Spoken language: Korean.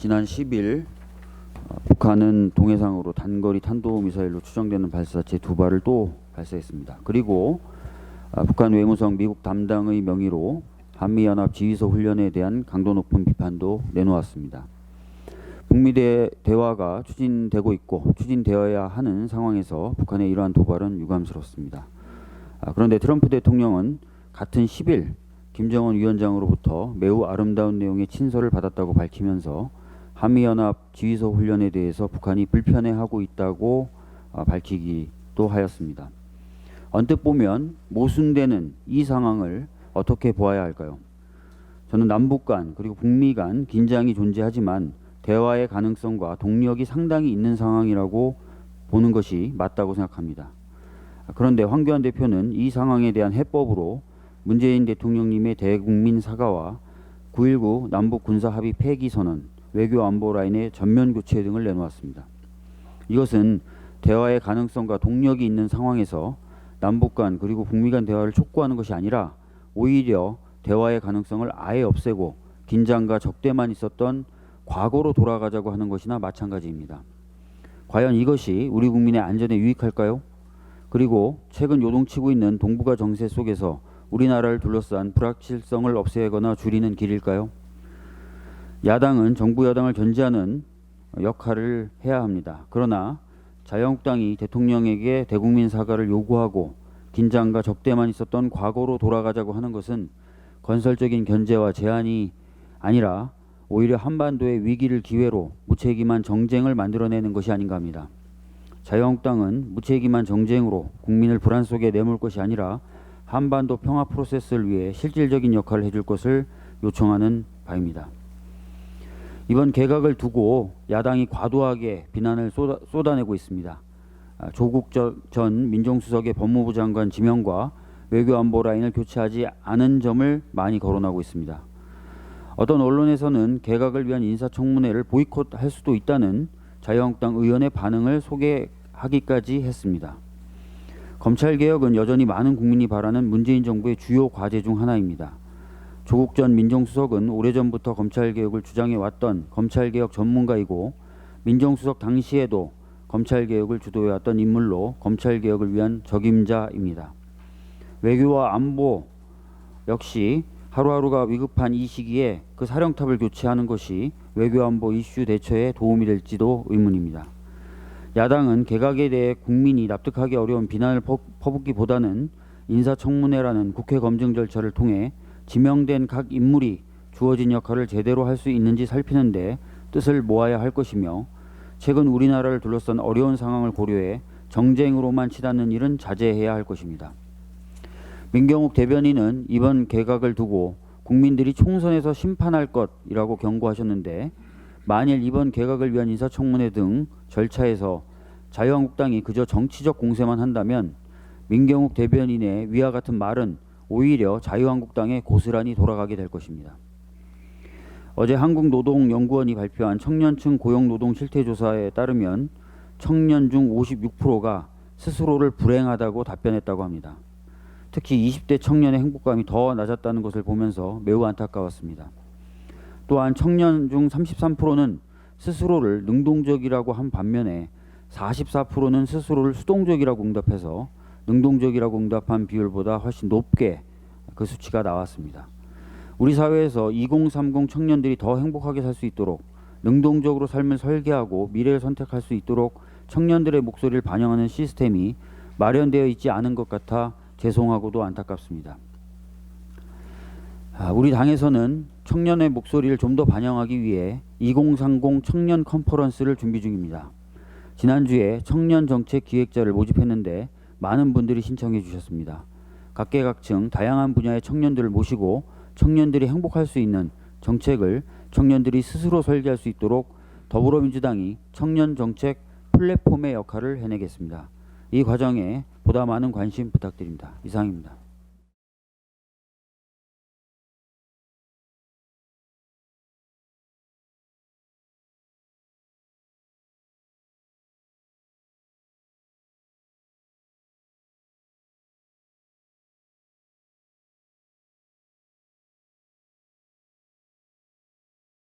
지난 10일 북한은 동해상으로 단거리 탄도미사일로 추정되는 발사체 2발을 또 발사했습니다. 그리고 북한 외무성 미국 담당의 명의로 한미연합 지휘소 훈련에 대한 강도 높은 비판도 내놓았습니다. 북미 대화가 추진되고 있고 추진되어야 하는 상황에서 북한의 이러한 도발은 유감스럽습니다. 그런데 트럼프 대통령은 같은 10일 김정은 위원장으로부터 매우 아름다운 내용의 친서를 받았다고 밝히면서 한미연합 지휘소 훈련에 대해서 북한이 불편해하고 있다고 밝히기도 하였습니다. 언뜻 보면 모순되는 이 상황을 어떻게 보아야 할까요? 저는 남북 간 그리고 북미 간 긴장이 존재하지만 대화의 가능성과 동력이 상당히 있는 상황이라고 보는 것이 맞다고 생각합니다. 그런데 황교안 대표는 이 상황에 대한 해법으로 문재인 대통령님의 대국민 사과와 9.19 남북 군사 합의 폐기 선언, 외교 안보 라인의 전면 교체 등을 내놓았습니다. 이것은 대화의 가능성과 동력이 있는 상황에서 남북 간 그리고 북미 간 대화를 촉구하는 것이 아니라 오히려 대화의 가능성을 아예 없애고 긴장과 적대만 있었던 과거로 돌아가자고 하는 것이나 마찬가지입니다. 과연 이것이 우리 국민의 안전에 유익할까요? 그리고 최근 요동치고 있는 동북아 정세 속에서 우리나라를 둘러싼 불확실성을 없애거나 줄이는 길일까요? 야당은 정부 여당을 견제하는 역할을 해야 합니다. 그러나 자유한국당이 대통령에게 대국민 사과를 요구하고 긴장과 적대만 있었던 과거로 돌아가자고 하는 것은 건설적인 견제와 제안이 아니라 오히려 한반도의 위기를 기회로 무책임한 정쟁을 만들어내는 것이 아닌가 합니다. 자유한국당은 무책임한 정쟁으로 국민을 불안 속에 내몰 것이 아니라 한반도 평화 프로세스를 위해 실질적인 역할을 해줄 것을 요청하는 바입니다. 이번 개각을 두고 야당이 과도하게 비난을 쏟아내고 있습니다. 조국 전 민정수석의 법무부 장관 지명과 외교안보 라인을 교체하지 않은 점을 많이 거론하고 있습니다. 어떤 언론에서는 개각을 위한 인사청문회를 보이콧할 수도 있다는 자유한국당 의원의 반응을 소개하기까지 했습니다. 검찰개혁은 여전히 많은 국민이 바라는 문재인 정부의 주요 과제 중 하나입니다. 조국 전 민정수석은 오래전부터 검찰개혁을 주장해왔던 검찰개혁 전문가이고 민정수석 당시에도 검찰개혁을 주도해왔던 인물로 검찰개혁을 위한 적임자입니다. 외교와 안보 역시 하루하루가 위급한 이 시기에 그 사령탑을 교체하는 것이 외교안보 이슈 대처에 도움이 될지도 의문입니다. 야당은 개각에 대해 국민이 납득하기 어려운 비난을 퍼붓기보다는 인사청문회라는 국회 검증 절차를 통해 지명된 각 인물이 주어진 역할을 제대로 할 수 있는지 살피는 데 뜻을 모아야 할 것이며 최근 우리나라를 둘러싼 어려운 상황을 고려해 정쟁으로만 치닫는 일은 자제해야 할 것입니다. 민경욱 대변인은 이번 개각을 두고 국민들이 총선에서 심판할 것이라고 경고하셨는데 만일 이번 개각을 위한 인사청문회 등 절차에서 자유한국당이 그저 정치적 공세만 한다면 민경욱 대변인의 위와 같은 말은 오히려 자유한국당에 고스란히 돌아가게 될 것입니다. 어제 한국노동연구원이 발표한 청년층 고용노동 실태조사에 따르면 청년 중 56%가 스스로를 불행하다고 답변했다고 합니다. 특히 20대 청년의 행복감이 더 낮았다는 것을 보면서 매우 안타까웠습니다. 또한 청년 중 33%는 스스로를 능동적이라고 한 반면에 44%는 스스로를 수동적이라고 응답해서 능동적이라고 응답한 비율보다 훨씬 높게 그 수치가 나왔습니다. 우리 사회에서 2030 청년들이 더 행복하게 살 수 있도록 능동적으로 삶을 설계하고 미래를 선택할 수 있도록 청년들의 목소리를 반영하는 시스템이 마련되어 있지 않은 것 같아 죄송하고도 안타깝습니다. 우리 당에서는 청년의 목소리를 좀 더 반영하기 위해 2030 청년 컨퍼런스를 준비 중입니다. 지난주에 청년 정책 기획자를 모집했는데 많은 분들이 신청해 주셨습니다. 각계각층 다양한 분야의 청년들을 모시고 청년들이 행복할 수 있는 정책을 청년들이 스스로 설계할 수 있도록 더불어민주당이 청년 정책 플랫폼의 역할을 해내겠습니다. 이 과정에 보다 많은 관심 부탁드립니다. 이상입니다.